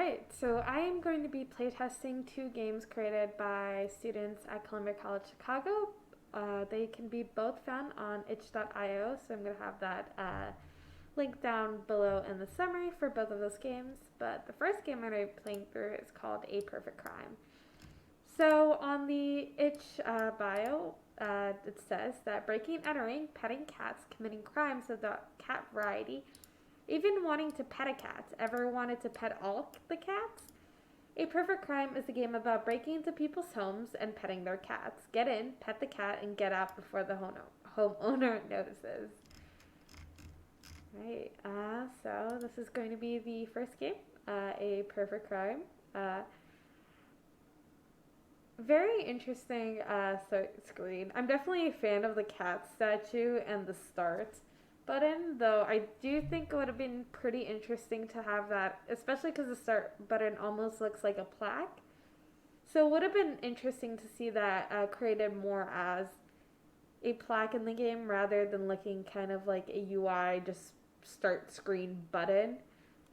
Alright, so I am going to be playtesting two games created by students at Columbia College Chicago. They can be both found on itch.io, so I'm going to have that link down below in the summary for both of those games. But the first game I'm going to be playing through is called A Perfect Crime. So on the itch bio, it says that breaking, entering, petting cats, committing crimes of the cat variety, even wanting to pet a cat. Ever wanted to pet all the cats? A Perfect Crime is a game about breaking into people's homes and petting their cats. Get in, pet the cat, and get out before the homeowner notices. Right, so this is going to be the first game, A Perfect Crime. Very interesting screen. I'm definitely a fan of the cat statue and the start button, though I do think it would have been pretty interesting to have that, especially because the start button almost looks like a plaque. So it would have been interesting to see that created more as a plaque in the game rather than looking kind of like a UI just start screen button.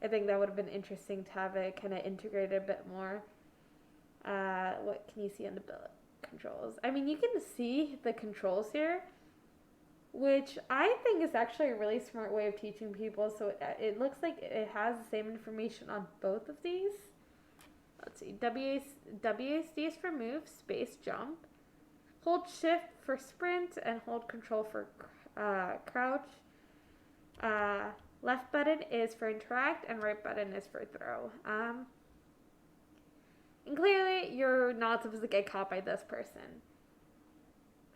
I think that would have been interesting to have it kind of integrated a bit more. What can you see on the controls? I mean, you can see the controls here, which I think is actually a really smart way of teaching people. So it looks like it has the same information on both of these. Let's see. WASD is for move, space, jump. Hold shift for sprint and hold control for crouch. Left button is for interact and right button is for throw. And clearly you're not supposed to get caught by this person.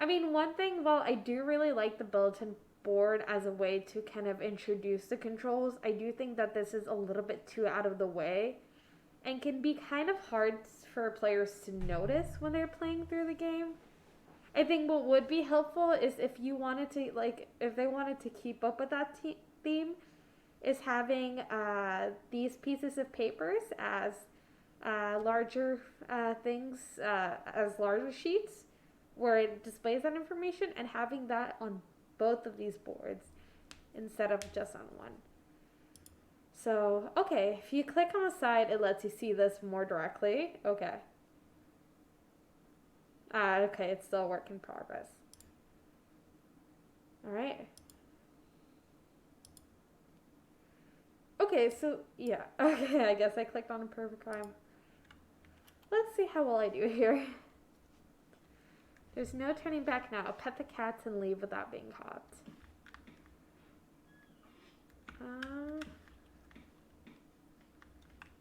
I mean, one thing, while I do really like the bulletin board as a way to kind of introduce the controls, I do think that this is a little bit too out of the way and can be kind of hard for players to notice when they're playing through the game. I think what would be helpful is if you wanted to, if they wanted to keep up with that theme, is having these pieces of papers as larger things, as larger sheets, where it displays that information, and having that on both of these boards instead of just on one. So, okay, if you click on the side, it lets you see this more directly. Okay. Okay, it's still a work in progress. Alright. Okay, so, yeah. Okay, I guess I clicked on A Perfect Crime. Let's see how well I do here. There's no turning back now. Pet the cats and leave without being caught.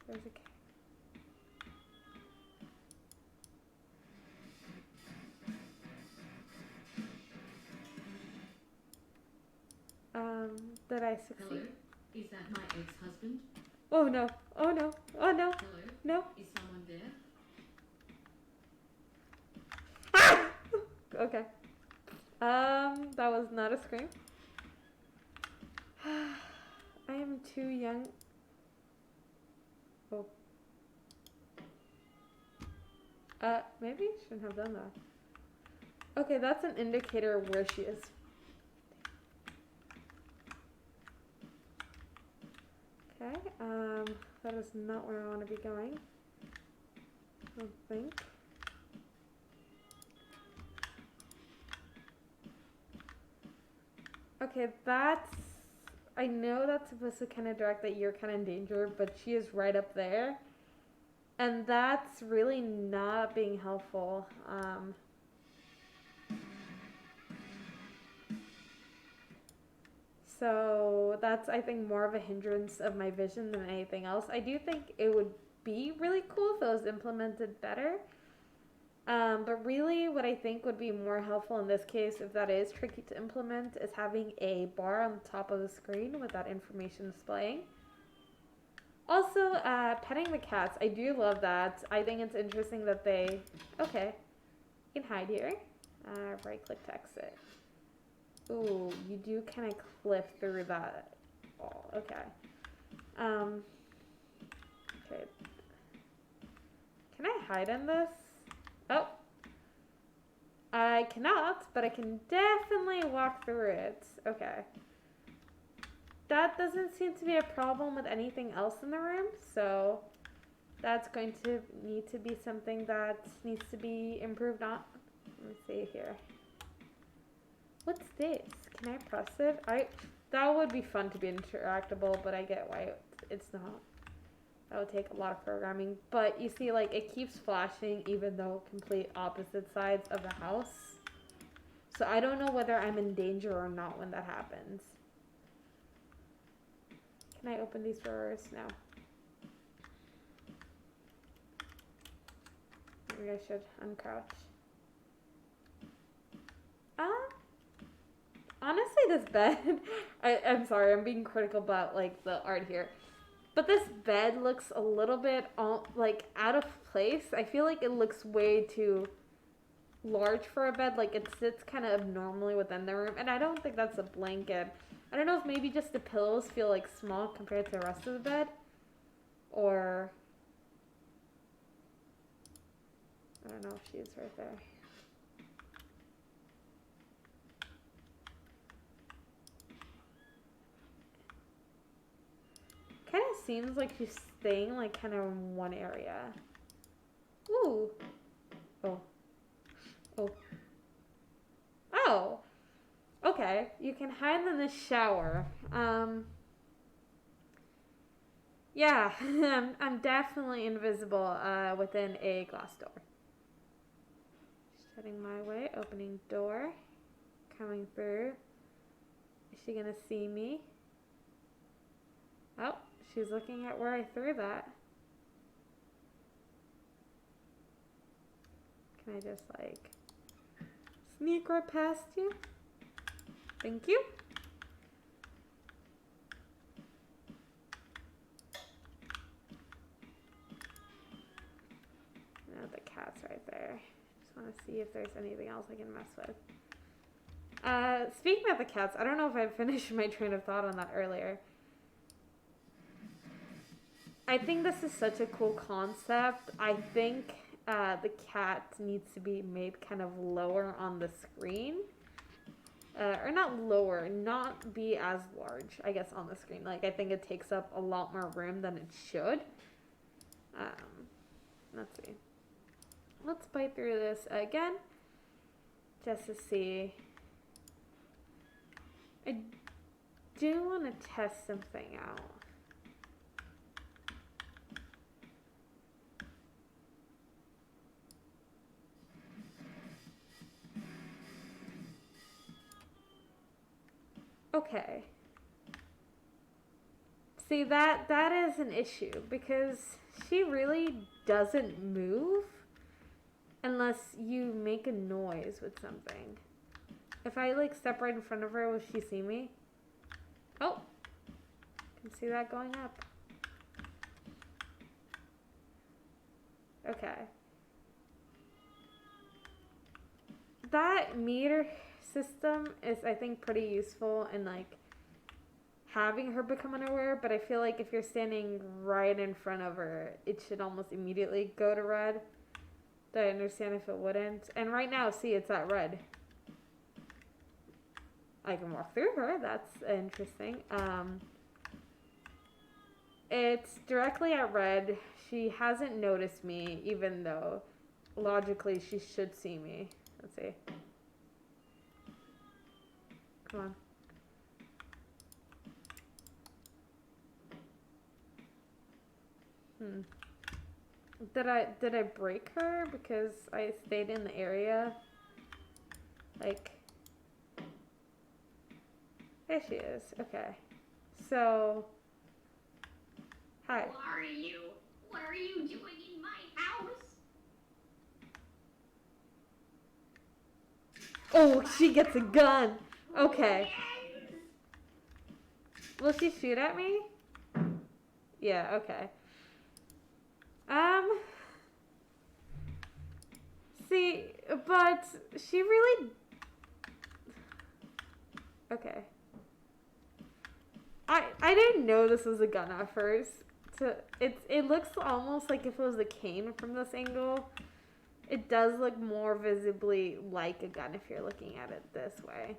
There's a cat. Did I succeed? Hello? Is that my ex-husband? Oh no. Oh no. Oh no. Hello? No. Is someone there? Ah! Okay. That was not a scream. I am too young. Oh. Maybe I shouldn't have done that. Okay, that's an indicator of where she is. Okay, that is not where I want to be going. I don't think. Okay, I know that's supposed to kind of direct that you're kind of in danger, but she is right up there. And that's really not being helpful. So that's, I think, more of a hindrance of my vision than anything else. I do think it would be really cool if it was implemented better. But really what I think would be more helpful in this case, if that is tricky to implement, is having a bar on the top of the screen with that information displaying. Also, petting the cats. I do love that. I think it's interesting that they... Okay. You can hide here. Right click to exit. Ooh, you do kind of clip through that wall. Okay. Okay. Can I hide in this? Oh. I cannot, but I can definitely walk through it. Okay. That doesn't seem to be a problem with anything else in the room, so That's going to need to be something that needs to be improved on. Let me see here. What's this? Can I press it? That would be fun to be interactable, but I get why it's not. That would take a lot of programming. But you see, like, it keeps flashing even though complete opposite sides of the house. So I don't know whether I'm in danger or not when that happens. Can I open these drawers? No. Maybe I should uncrouch. Honestly, this bed, I'm sorry, I'm being critical about, like, the art here. But this bed looks a little bit, like, out of place. I feel like it looks way too large for a bed. Like, it sits kind of abnormally within the room. And I don't think that's a blanket. I don't know if maybe just the pillows feel, like, small compared to the rest of the bed. Or I don't know if she's right there. Kind of seems like she's staying, like, kind of in one area. Ooh. Oh. Oh. Oh. Okay. You can hide in the shower. Yeah. I'm definitely invisible within a glass door. Shutting my way. Opening door. Coming through. Is she gonna see me? Oh. She's looking at where I threw that. Can I just, like, sneak right past you? Thank you. No, the cat's right there. Just want to see if there's anything else I can mess with. Speaking of the cats, I don't know if I finished my train of thought on that earlier. I think this is such a cool concept. I think the cat needs to be made kind of lower on the screen. Or not lower, not be as large, I guess, on the screen. Like, I think it takes up a lot more room than it should. Let's see. Let's bite through this again. Just to see. I do want to test something out. Okay. See, that is an issue because she really doesn't move unless you make a noise with something. If I, like, step right in front of her, will she see me? Oh, can see that going up. Okay. That meter system is, I think, pretty useful in, like, having her become unaware, but I feel like if you're standing right in front of her, it should almost immediately go to red. Do I understand if it wouldn't? And right now, see, it's at red. I can walk through her. That's interesting. It's directly at red. She hasn't noticed me, even though logically she should see me. Let's see. Come on. Did I break her because I stayed in the area? Like, there she is. Okay. So, hi. Who are you? What are you doing in my house? Oh, she gets a gun. Okay. Will she shoot at me? Yeah, okay. See, but she really... Okay. I didn't know this was a gun at first. So it looks almost like if it was a cane from this angle. It does look more visibly like a gun if you're looking at it this way.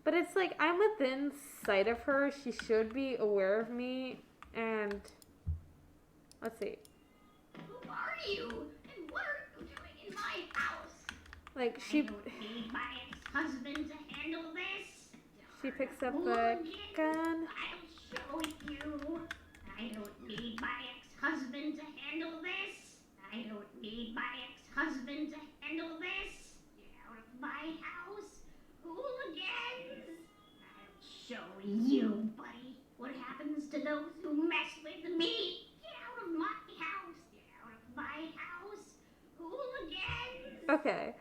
But it's like I'm within sight of her. She should be aware of me. And Let's see. Who are you? And what are you doing in my house? Like, I she don't need my ex-husband to handle this. picks up Who a again? gun. I'll show you. I don't need my ex-husband to handle this. I don't need my ex-husband to handle this. Get out of my house, hooligans. I'll show you, buddy. What happens to those who mess with me? Get out of my house. Get out of my house, hooligans. Okay.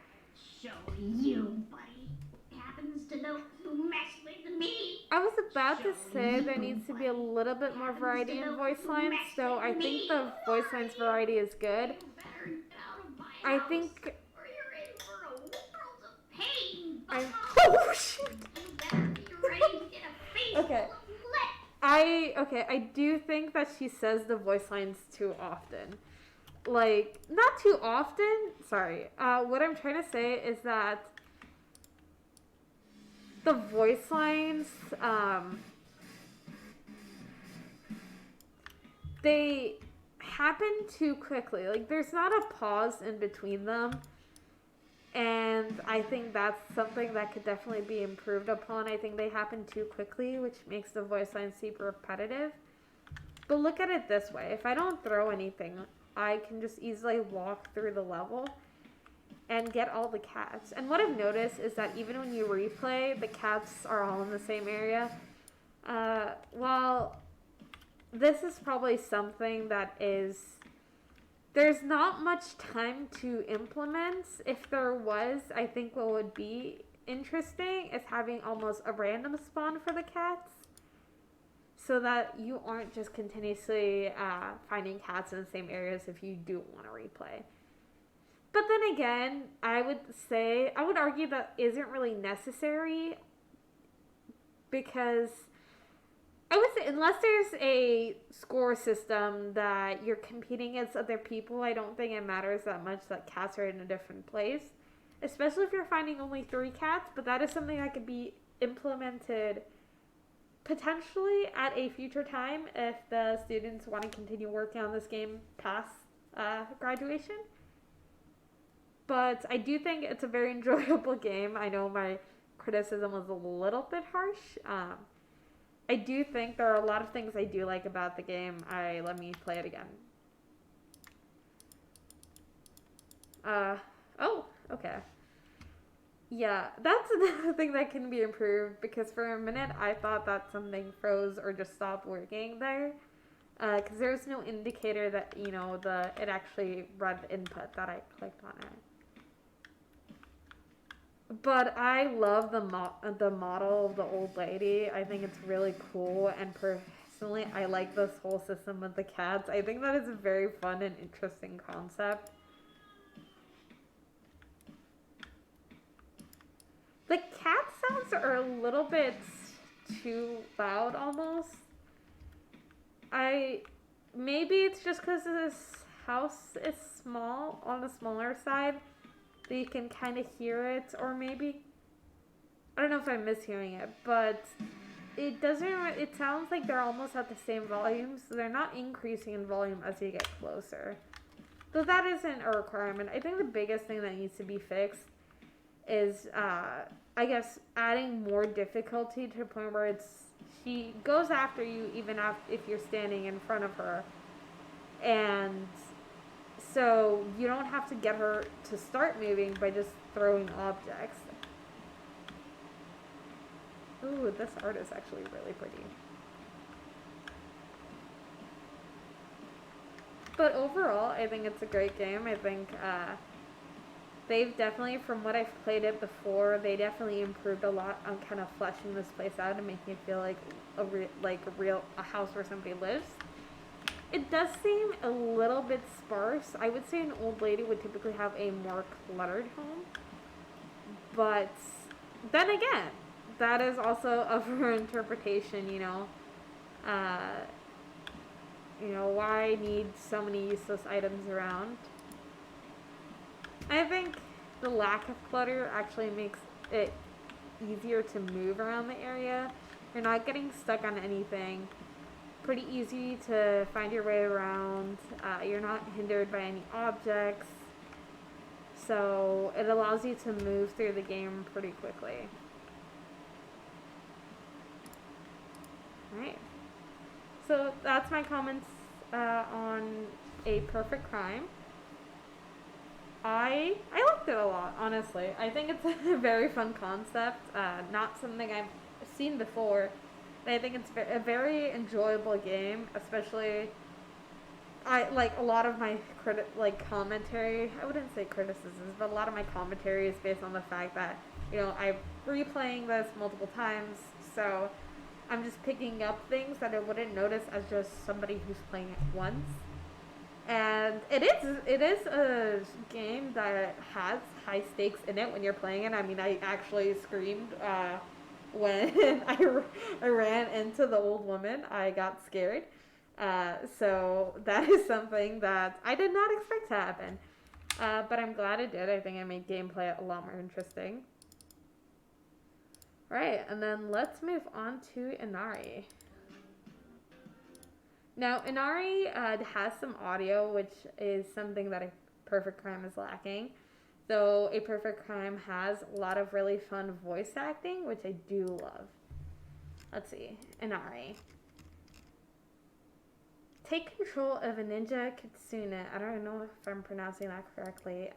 Show you, buddy. What happens to those who mess with me? I was about to say there needs to be a little bit more variety in voice lines, so I think the voice lines variety is good. I think Or you're in for a world of pain. oh shit. You better be ready to get a face Okay. full of lead. I do think that she says the voice lines too often. Like, not too often. Sorry. What I'm trying to say is that the voice lines, they happen too quickly. Like, there's not a pause in between them. And I think that's something that could definitely be improved upon. I think they happen too quickly, which makes the voice lines super repetitive. But look at it this way. If I don't throw anything, I can just easily walk through the level and get all the cats. And what I've noticed is that even when you replay, the cats are all in the same area. Well, this is probably something that is... There's not much time to implement. If there was, I think what would be interesting is having almost a random spawn for the cats, so that you aren't just continuously finding cats in the same areas if you do want to replay. But then again, I would argue that isn't really necessary, because I would say unless there's a score system that you're competing against other people, I don't think it matters that much that cats are in a different place. Especially if you're finding only 3 cats, but that is something that could be implemented potentially at a future time if the students want to continue working on this game past graduation. But I do think it's a very enjoyable game. I know my criticism was a little bit harsh. I do think there are a lot of things I do like about the game. Let me play it again. Oh, okay. Yeah, that's another thing that can be improved, because for a minute I thought that something froze or just stopped working there. Because there's no indicator that, it actually read the input that I clicked on it. But I love the model of the old lady. I think it's really cool, and personally, I like this whole system with the cats. I think that is a very fun and interesting concept. The cat sounds are a little bit too loud, almost. Maybe it's just because this house is small, on the smaller side, that you can kind of hear it, or maybe, I don't know if I'm mishearing it, but it sounds like they're almost at the same volume, so they're not increasing in volume as you get closer. So that isn't a requirement. I think the biggest thing that needs to be fixed is, I guess, adding more difficulty to the point where she goes after you even if you're standing in front of her, and so you don't have to get her to start moving by just throwing objects. Ooh, this art is actually really pretty. But overall, I think it's a great game. I think they've definitely, from what I've played it before, they definitely improved a lot on kind of fleshing this place out and making it feel like a house where somebody lives. It does seem a little bit sparse. I would say an old lady would typically have a more cluttered home. But then again, that is also of her interpretation, why need so many useless items around? I think the lack of clutter actually makes it easier to move around the area. You're not getting stuck on anything. pretty easy to find your way around. You're not hindered by any objects. So it allows you to move through the game pretty quickly. Alright. So that's my comments on A Perfect Crime. I liked it a lot, honestly. I think it's a very fun concept. Not something I've seen before. But I think it's a very enjoyable game, especially I like a lot of my commentary. I wouldn't say criticisms, but a lot of my commentary is based on the fact that I'm replaying this multiple times, so I'm just picking up things that I wouldn't notice as just somebody who's playing it once. And it is a game that has high stakes in it when you're playing it. I mean, I actually screamed when I ran into the old woman. I got scared. So that is something that I did not expect to happen. But I'm glad it did. I think it made gameplay a lot more interesting. Right, and then let's move on to INARI. Now, INARI has some audio, which is something that A Perfect Crime is lacking. Though A Perfect Crime has a lot of really fun voice acting, which I do love. Let's see, INARI. Take control of a ninja kitsune, I don't know if I'm pronouncing that correctly,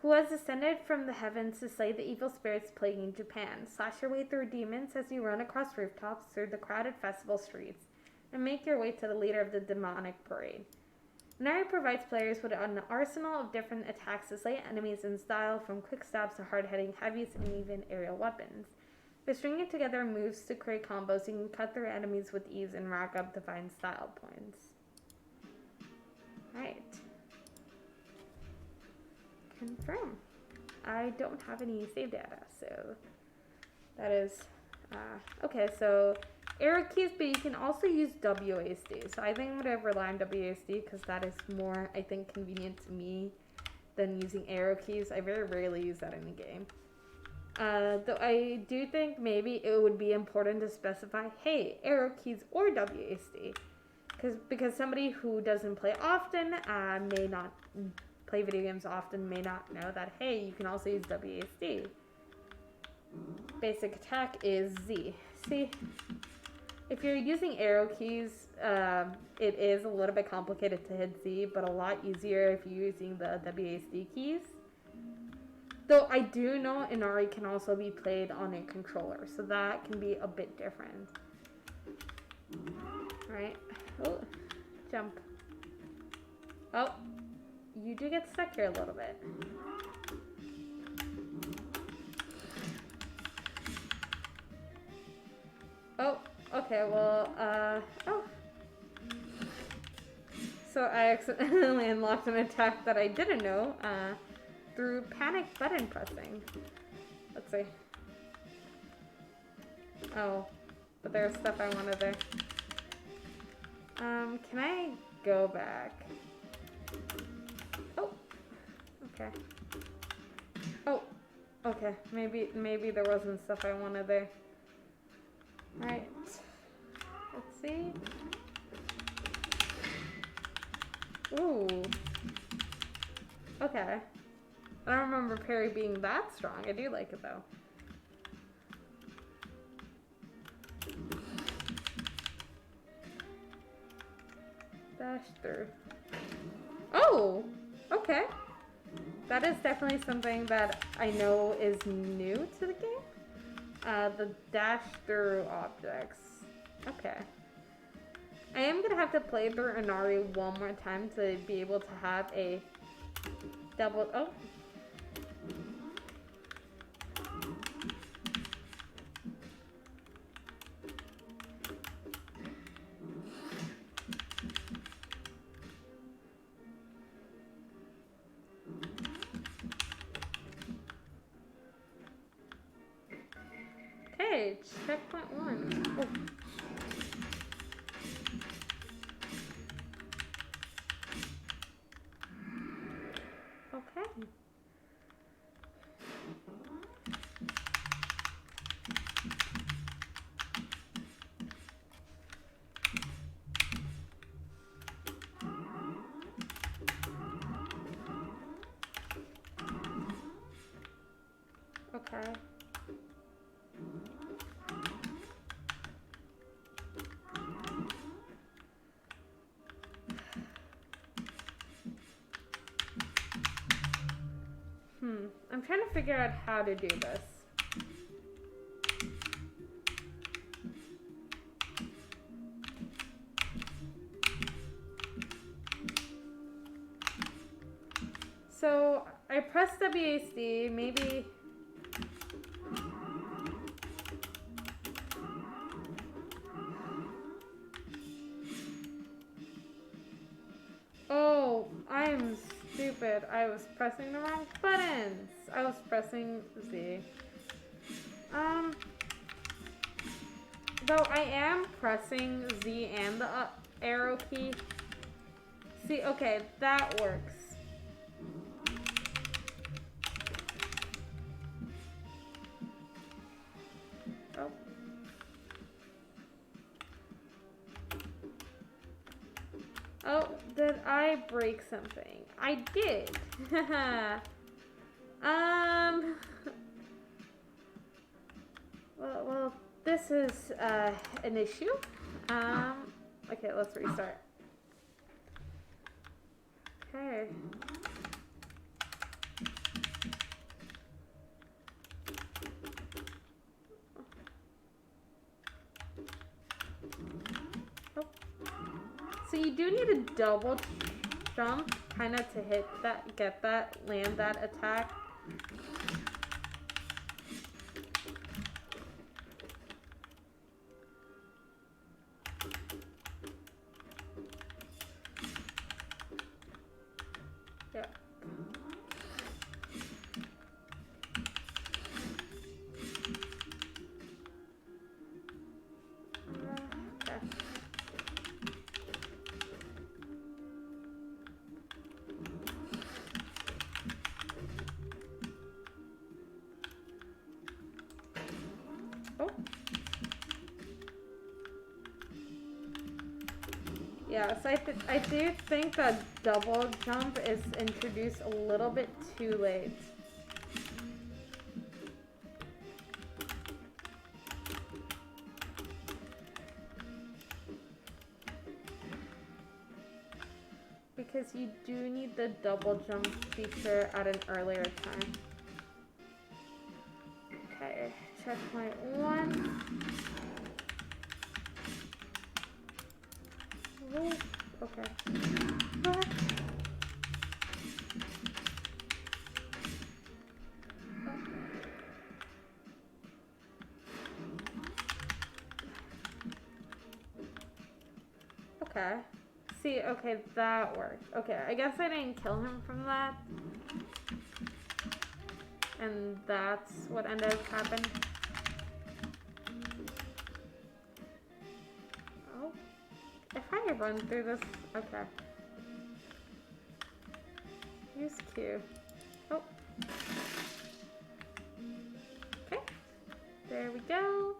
who has descended from the heavens to slay the evil spirits plaguing Japan. Slash your way through demons as you run across rooftops through the crowded festival streets, and make your way to the leader of the demonic parade. INARI provides players with an arsenal of different attacks to slay enemies in style, from quick stabs to hard-hitting heavies and even aerial weapons. By stringing together moves to create combos, you can cut through enemies with ease and rack up divine style points. Right. Confirm. I don't have any save data, so that is okay. So arrow keys, but you can also use WASD. So I think I'm gonna rely on WASD because that is more, I think, convenient to me than using arrow keys. I very rarely use that in the game. Though I do think maybe it would be important to specify, hey, arrow keys or WASD, because somebody who doesn't play often, may not play video games often, may not know that, hey, you can also use WASD. Basic attack is Z. See, if you're using arrow keys, it is a little bit complicated to hit Z, but a lot easier if you're using the WASD keys. Though I do know INARI can also be played on a controller, so that can be a bit different. Alright. Oh, jump. Oh, you do get stuck here a little bit. Oh, okay, well, oh. So I accidentally unlocked an attack that I didn't know, through panic button pressing. Let's see. Oh, but there's stuff I wanted there. Can I go back? Oh, okay. Oh, okay. Maybe there wasn't stuff I wanted there. Alright. Let's see. Ooh. Okay. I don't remember parry being that strong. I do like it though. Dash through. Oh! Okay. That is definitely something that I know is new to the game. The dash through objects. Okay. I am gonna have to play through INARI one more time to be able to have a double. Oh. Okay, checkpoint 1. Oh. Okay. trying to figure out how to do this. So I press WASD, maybe. Oh, I am stupid. I was pressing the wrong buttons. I was pressing Z. Though I am pressing Z and the arrow key. See, okay, that works. Oh. Oh, did I break something? I did. Well, this is an issue. Okay, let's restart. Okay. Oh. So you do need a double jump, kind of to hit that, get that, land that attack. Yeah. Okay. Oh. Yeah, so I do think that double jump is introduced a little bit too late. Because you do need the double jump feature at an earlier time. Okay, checkpoint 1. Oh, okay. Ah. Okay. See, okay, that worked. Okay, I guess I didn't kill him from that. And that's what ended up happening. Oh. If I run through this, okay. Use Q. Oh. Okay. There we go.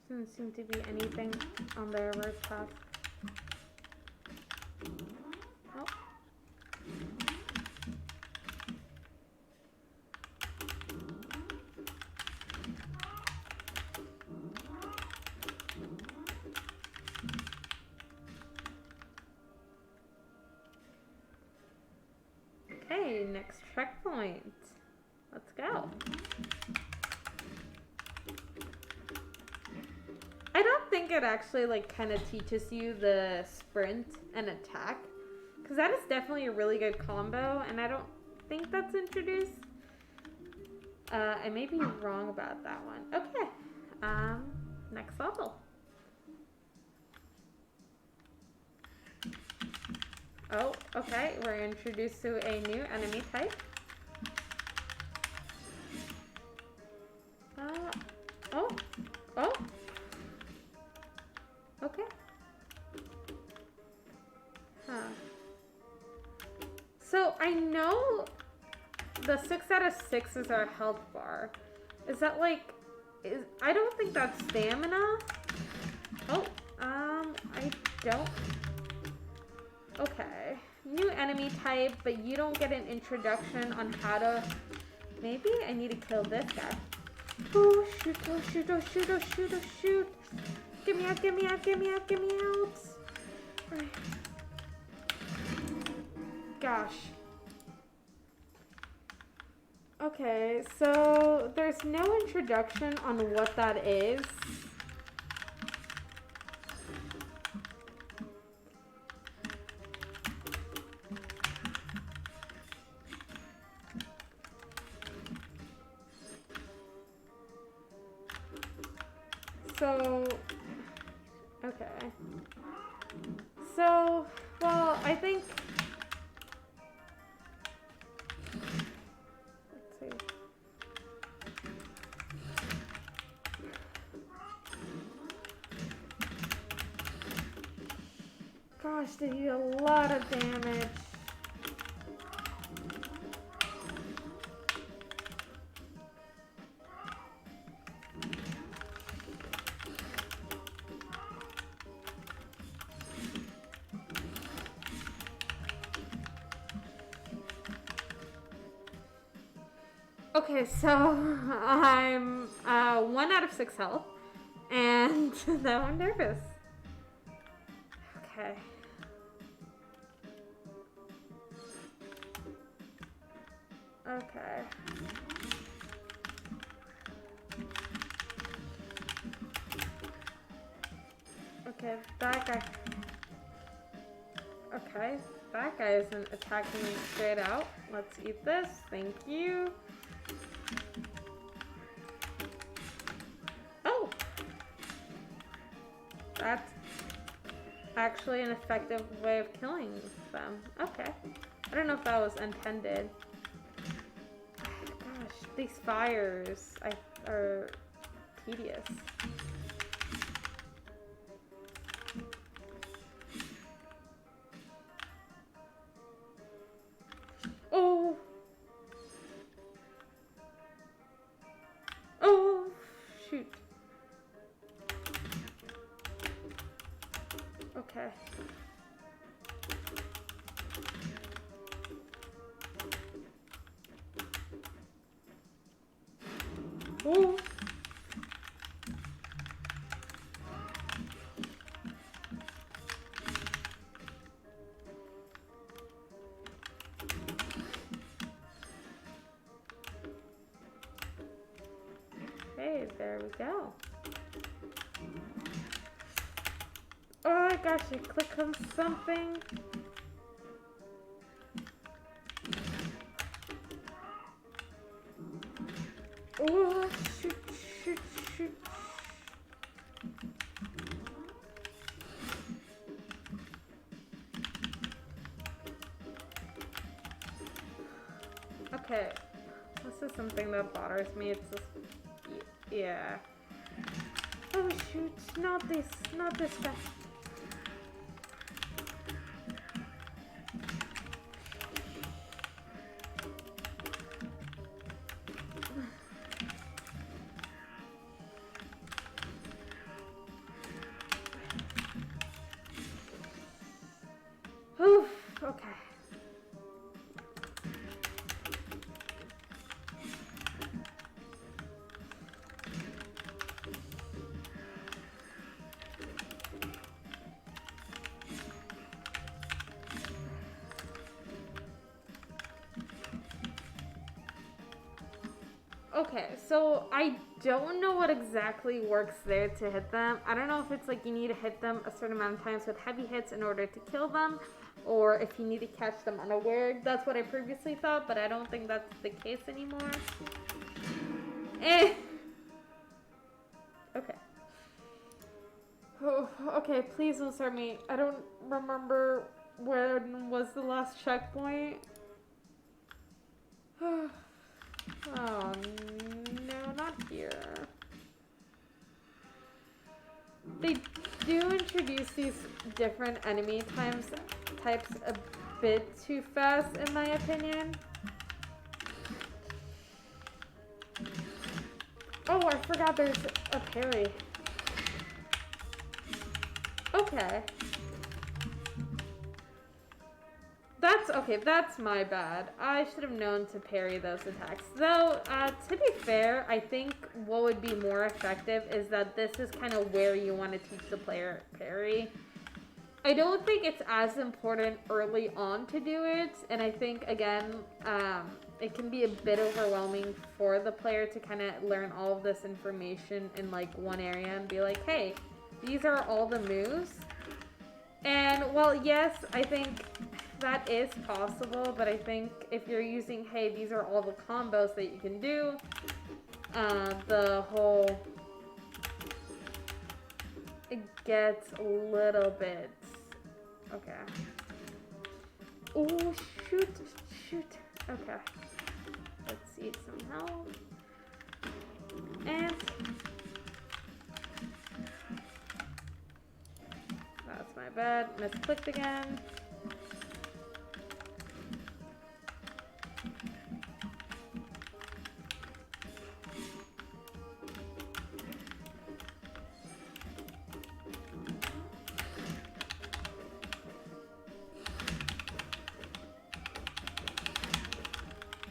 Doesn't seem to be anything on the reverse path. Oh. Okay, next checkpoint. Let's go. I don't think it actually like kind of teaches you the sprint and attack, because that is definitely a really good combo, and I don't think that's introduced. I may be wrong about that one. Okay, next level. Oh, okay, we're introduced to a new enemy type. Oh, oh. Okay. Huh. So I know the 6 out of 6 is our health bar. Is that like, I don't think that's stamina. Oh, I don't. Okay. New enemy type, but you don't get an introduction on how to, maybe I need to kill this guy. Oh shoot, oh shoot, oh shoot, oh shoot, oh shoot. Get me out, get me out, get me out, get me out. Right. Gosh. Okay, so there's no introduction on what that is. So, okay. So, well, I think, let's see. Gosh, they do a lot of damage. Okay, so I'm 1 out of 6 health, and now I'm nervous. Okay. Okay. Okay, that guy. Okay, that guy isn't attacking me straight out. Let's eat this. Thank you. Oh! That's actually an effective way of killing them. Okay. I don't know if that was intended. Gosh, these fires are tedious. Oh! Oh! Shoot. Okay. Oh! Okay, there we go. Oh my gosh, I click on something. Oh, shoot, shoot, shoot. Okay, this is something that bothers me. It's just, yeah. Oh shoot, not this guy. Oof, okay. Okay, so I don't know what exactly works there to hit them. I don't know if it's like you need to hit them a certain amount of times with heavy hits in order to kill them, or if you need to catch them unaware. That's what I previously thought, but I don't think that's the case anymore. Eh. Okay. Oh, okay, please don't start me. I don't remember when was the last checkpoint. Oh no, not here. They do introduce these different enemy types a bit too fast, in my opinion. Oh, I forgot there's a parry. Okay. That's my bad. I should have known to parry those attacks. Though, to be fair, I think what would be more effective is that this is kind of where you want to teach the player parry. I don't think it's as important early on to do it, and I think, again, it can be a bit overwhelming for the player to kind of learn all of this information in, like, one area and be like, hey, these are all the moves. And, well, yes, I think that is possible, but I think if you're using, hey, these are all the combos that you can do, the whole, it gets a little bit, okay. Oh, shoot. Okay. Let's eat some health. And that's my bad. Misclicked again.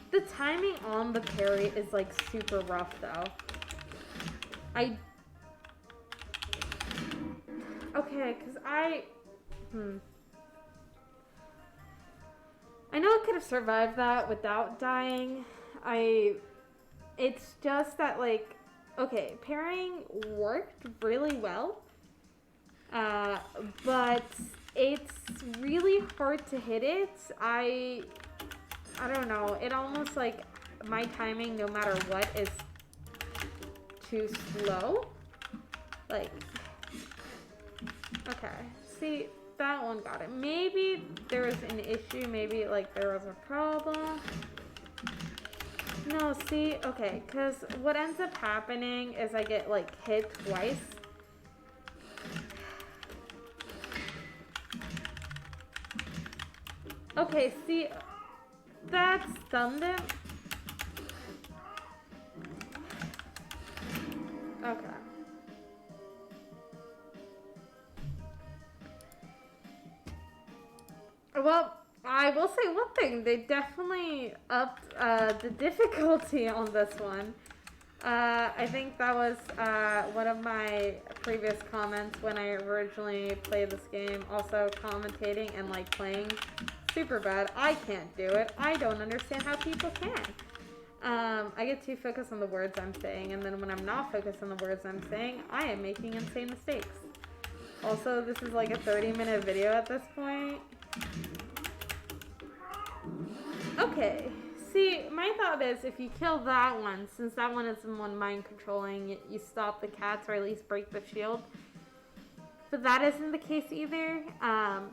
The timing on the parry is like super rough though. Okay, cause I know I could have survived that without dying. It's just that like, okay, parrying worked really well, but it's really hard to hit it. I don't know. It almost like my timing, no matter what, is too slow. Like, okay. See, that one got it. Maybe there was an issue. Maybe like there was a problem. No, see, okay. Because what ends up happening is I get like hit twice. Okay, see. That stunned him. Okay. Well, I will say one thing. They definitely upped the difficulty on this one. I think that was one of my previous comments when I originally played this game. Also commentating and like playing. Super bad. I can't do it. I don't understand how people can. I get too focused on the words I'm saying, and then when I'm not focused on the words I'm saying, I am making insane mistakes. Also, this is like a 30-minute video at this point. Okay. See, my thought is if you kill that one, since that one is the one mind controlling, you stop the cats or at least break the shield. But that isn't the case either.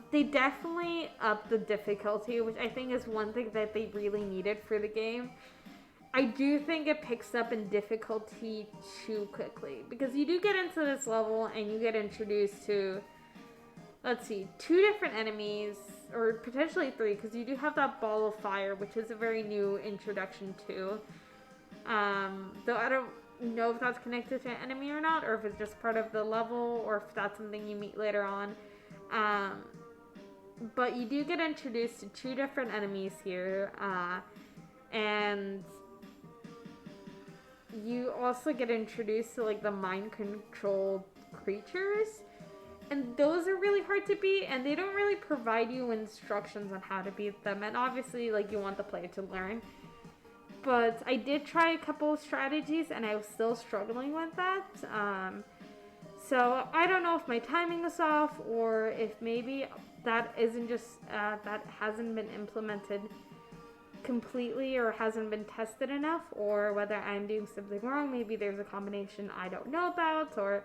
They definitely upped the difficulty, which I think is one thing that they really needed for the game. I do think it picks up in difficulty too quickly. Because you do get into this level and you get introduced to, let's see, 2 different enemies, or potentially 3, because you do have that ball of fire, which is a very new introduction too. Though I don't know if that's connected to an enemy or not, or if it's just part of the level, or if that's something you meet later on. But you do get introduced to 2 different enemies here, and you also get introduced to like the mind controlled creatures, and those are really hard to beat, and they don't really provide you instructions on how to beat them, and obviously like you want the player to learn. But I did try a couple of strategies and I was still struggling with that. So I don't know if my timing is off, or if maybe that isn't just, that hasn't been implemented completely or hasn't been tested enough, or whether I'm doing something wrong. Maybe there's a combination I don't know about, or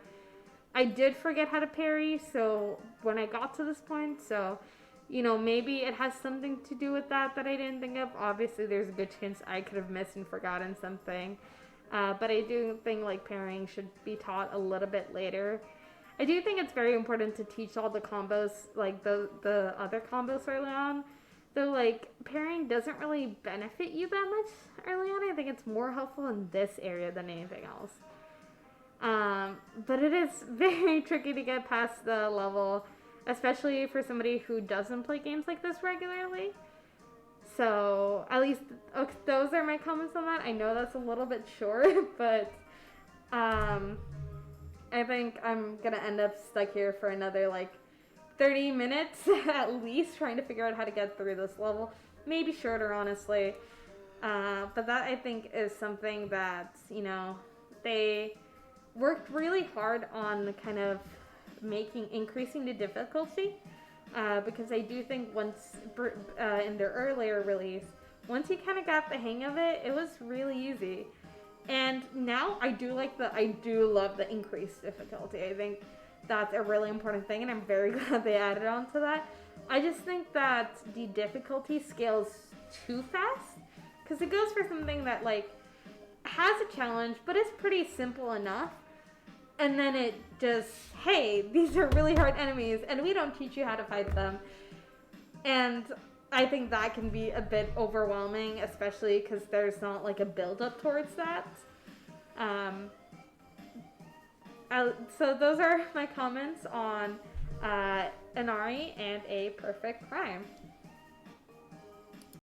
I did forget how to parry so when I got to this point. So, you know, maybe it has something to do with that I didn't think of. Obviously, there's a good chance I could have missed and forgotten something. But I do think, like, parrying should be taught a little bit later. I do think it's very important to teach all the combos, like, the other combos early on. Though, like, parrying doesn't really benefit you that much early on. I think it's more helpful in this area than anything else. But it is very tricky to get past the level, especially for somebody who doesn't play games like this regularly. So, at least, okay, those are my comments on that. I know that's a little bit short, but um, I think I'm gonna end up stuck here for another like 30 minutes at least trying to figure out how to get through this level. Maybe shorter, honestly. But that I think is something that, they worked really hard on kind of increasing the difficulty. Because I do think once, in their earlier release, once you kind of got the hang of it, it was really easy. And now I do love the increased difficulty. I think that's a really important thing, and I'm very glad they added on to that. I just think that the difficulty scales too fast, because it goes for something that like has a challenge, but it's pretty simple enough. And then it just, hey, these are really hard enemies, and we don't teach you how to fight them. And I think that can be a bit overwhelming, especially because there's not like a build up towards that. So those are my comments on INARI and A Perfect Crime.